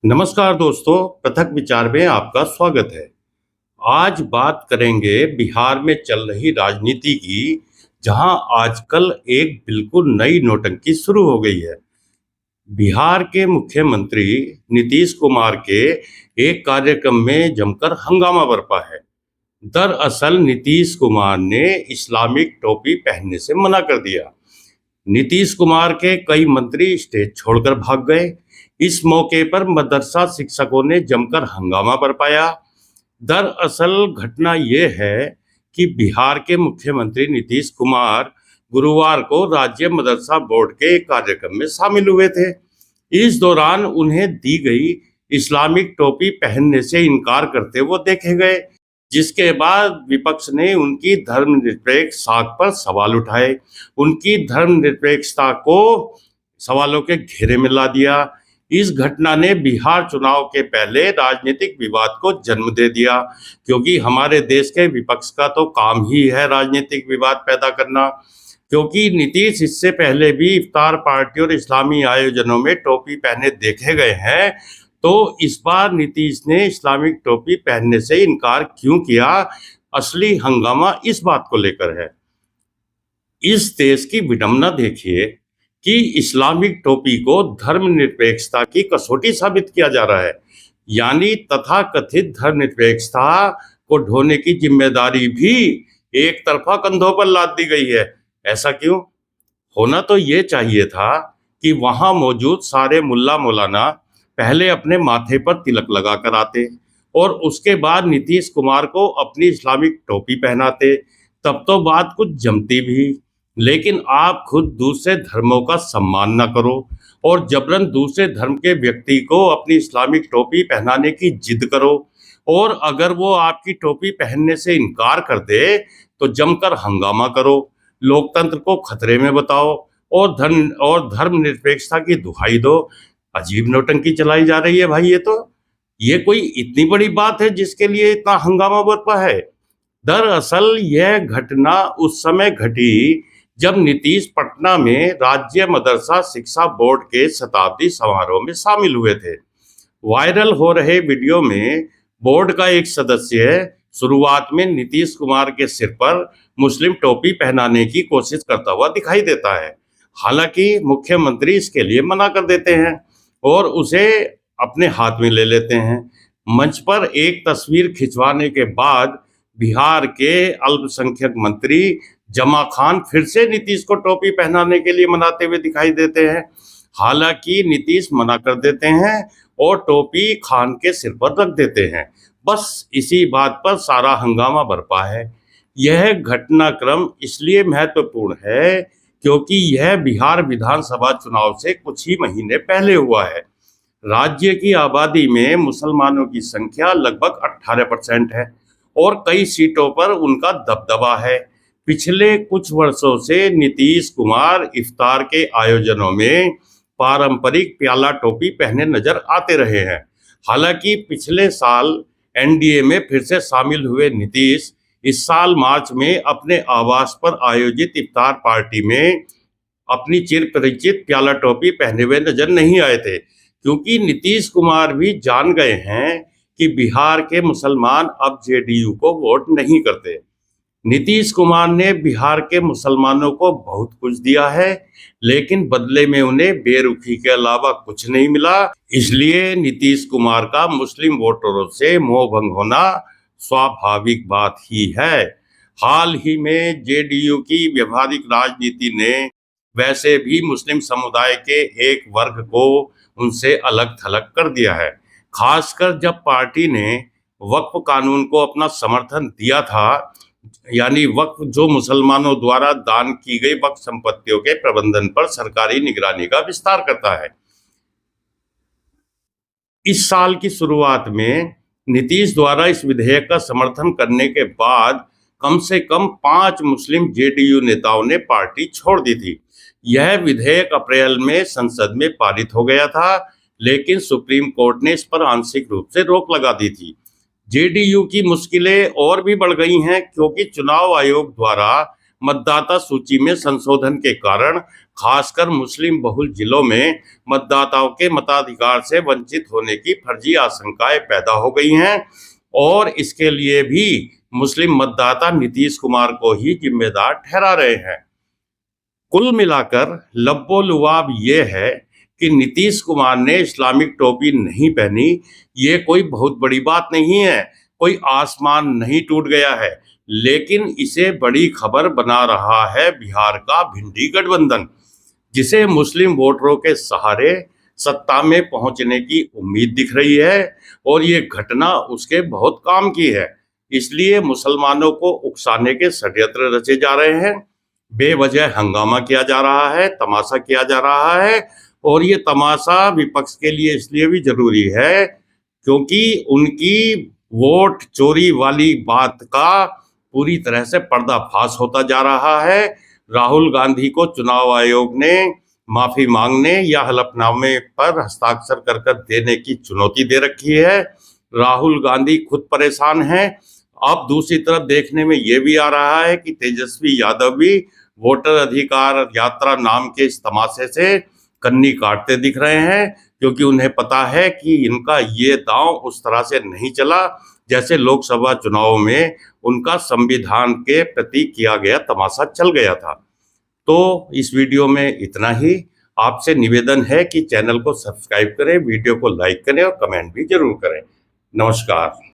नमस्कार दोस्तों, पृथक विचार में आपका स्वागत है। आज बात करेंगे बिहार में चल रही राजनीति की, जहां आजकल एक बिल्कुल नई नौटंकी शुरू हो गई है। बिहार के मुख्यमंत्री नीतीश कुमार के एक कार्यक्रम में जमकर हंगामा बरपा है। दरअसल नीतीश कुमार ने इस्लामिक टोपी पहनने से मना कर दिया। नीतीश कुमार के कई मंत्री स्टेज छोड़कर भाग गए। इस मौके पर मदरसा शिक्षकों ने जमकर हंगामा बरपाया। दरअसल घटना ये है कि बिहार के मुख्यमंत्री नीतीश कुमार गुरुवार को राज्य मदरसा बोर्ड के एक कार्यक्रम में शामिल हुए थे। इस दौरान उन्हें दी गई इस्लामिक टोपी पहनने से इनकार करते हुए देखे गए, जिसके बाद विपक्ष ने उनकी धर्मनिरपेक्ष साख पर सवाल उठाए। उनकी धर्मनिरपेक्षता को सवालों के घेरे में ला दिया। इस घटना ने बिहार चुनाव के पहले राजनीतिक विवाद को जन्म दे दिया, क्योंकि हमारे देश के विपक्ष का तो काम ही है राजनीतिक विवाद पैदा करना। क्योंकि नीतीश इससे पहले भी इफ्तार पार्टी और इस्लामी आयोजनों में टोपी पहने देखे गए हैं, तो इस बार नीतीश ने इस्लामिक टोपी पहनने से इनकार क्यों किया? असली हंगामा इस बात को लेकर है। इस देश की विडंबना देखिए कि इस्लामिक टोपी को धर्मनिरपेक्षता की कसौटी साबित किया जा रहा है। यानी तथाकथित धर्मनिरपेक्षता को ढोने की जिम्मेदारी भी एक तरफा कंधों पर लाद दी गई है। ऐसा क्यों? होना तो ये चाहिए था कि वहां मौजूद सारे मुल्ला मौलाना पहले अपने माथे पर तिलक लगा कर आते और उसके बाद नीतीश कुमार को अपनी इस्लामिक टोपी पहनाते, तब तो बात कुछ जमती भी। लेकिन आप खुद दूसरे धर्मों का सम्मान न करो और जबरन दूसरे धर्म के व्यक्ति को अपनी इस्लामिक टोपी पहनाने की जिद करो, और अगर वो आपकी टोपी पहनने से इनकार कर दे तो जमकर हंगामा करो, लोकतंत्र को खतरे में बताओ और धर्मनिरपेक्षता की दुहाई दो। अजीब नौटंकी चलाई जा रही है भाई। ये कोई इतनी बड़ी बात है जिसके लिए इतना हंगामा बरपा है? दरअसल यह घटना उस समय घटी जब नीतीश पटना में राज्य मदरसा शिक्षा बोर्ड के शताब्दी समारोह में शामिल हुए थे। वायरल हो रहे वीडियो में बोर्ड का एक सदस्य शुरुआत में नीतीश कुमार के सिर पर मुस्लिम टोपी पहनाने की कोशिश करता हुआ दिखाई देता है। हालांकि मुख्यमंत्री इसके लिए मना कर देते हैं और उसे अपने हाथ में ले लेते हैं। मंच पर एक तस्वीर खिंचवाने के बाद बिहार के अल्पसंख्यक मंत्री जमा खान फिर से नीतीश को टोपी पहनाने के लिए मनाते हुए दिखाई देते हैं। हालांकि नीतीश मना कर देते हैं और टोपी खान के सिर पर रख देते हैं। बस इसी बात पर सारा हंगामा बरपा है। यह घटनाक्रम इसलिए महत्वपूर्ण है क्योंकि यह बिहार विधानसभा चुनाव से कुछ ही महीने पहले हुआ है। राज्य की आबादी में मुसलमानों की संख्या लगभग 18% है और कई सीटों पर उनका दबदबा है। पिछले कुछ वर्षों से नीतीश कुमार इफ्तार के आयोजनों में पारंपरिक प्याला टोपी पहने नजर आते रहे हैं। हालांकि पिछले साल एनडीए में फिर से शामिल हुए नीतीश इस साल मार्च में अपने आवास पर आयोजित इफ्तार पार्टी में अपनी चिर परिचित प्याला टोपी पहने हुए नजर नहीं आए थे, क्योंकि नीतीश कुमार भी जान गए हैं कि बिहार के मुसलमान अब जेडीयू को वोट नहीं करते। नीतीश कुमार ने बिहार के मुसलमानों को बहुत कुछ दिया है, लेकिन बदले में उन्हें बेरुखी के अलावा कुछ नहीं मिला। इसलिए नीतीश कुमार का मुस्लिम वोटरों से मोह भंग होना स्वाभाविक बात ही है। हाल ही में जेडीयू की व्यवहारिक राजनीति ने वैसे भी मुस्लिम समुदाय के एक वर्ग को उनसे अलग थलग कर दिया है। खासकर जब पार्टी ने वक्फ कानून को अपना समर्थन दिया था, यानी वक्फ जो मुसलमानों द्वारा दान की गई वक्फ संपत्तियों के प्रबंधन पर सरकारी निगरानी का विस्तार करता है। इस साल की शुरुआत में नीतीश द्वारा इस विधेयक का समर्थन करने के बाद कम से कम 5 मुस्लिम जेडीयू नेताओं ने पार्टी छोड़ दी थी। यह विधेयक अप्रैल में संसद में पारित हो गया था, लेकिन सुप्रीम कोर्ट ने इस पर आंशिक रूप से रोक लगा दी थी। जेडीयू की मुश्किलें और भी बढ़ गई हैं, क्योंकि चुनाव आयोग द्वारा मतदाता सूची में संशोधन के कारण खासकर मुस्लिम बहुल जिलों में मतदाताओं के मताधिकार से वंचित होने की फर्जी आशंकाएं पैदा हो गई हैं और इसके लिए भी मुस्लिम मतदाता नीतीश कुमार को ही जिम्मेदार ठहरा रहे हैं। कुल मिलाकर लब्बो-लुआब ये है कि नीतीश कुमार ने इस्लामिक टोपी नहीं पहनी, ये कोई बहुत बड़ी बात नहीं है, कोई आसमान नहीं टूट गया है, लेकिन इसे बड़ी खबर बना रहा है बिहार का भिंडी गठबंधन, जिसे मुस्लिम वोटरों के सहारे सत्ता में पहुंचने की उम्मीद दिख रही है और ये घटना उसके बहुत काम की है। इसलिए मुसलमानों को उकसाने के षड्यंत्र रचे जा रहे हैं, बेवजह हंगामा किया जा रहा है, तमाशा किया जा रहा है और ये तमाशा विपक्ष के लिए इसलिए भी जरूरी है क्योंकि उनकी वोट चोरी वाली बात का पूरी तरह से पर्दाफाश होता जा रहा है। राहुल गांधी को चुनाव आयोग ने माफी मांगने या हलफनामे पर हस्ताक्षर कर देने की चुनौती दे रखी है। राहुल गांधी खुद परेशान हैं। अब दूसरी तरफ देखने में ये भी आ रहा है कि तेजस्वी यादव भी वोटर अधिकार यात्रा नाम के इस तमाशे से कन्नी काटते दिख रहे हैं क्योंकि उन्हें पता है कि इनका ये दांव उस तरह से नहीं चला जैसे लोकसभा चुनाव में उनका संविधान के प्रति किया गया तमाशा चल गया था। तो इस वीडियो में इतना ही। आपसे निवेदन है कि चैनल को सब्सक्राइब करें, वीडियो को लाइक करें और कमेंट भी जरूर करें। नमस्कार।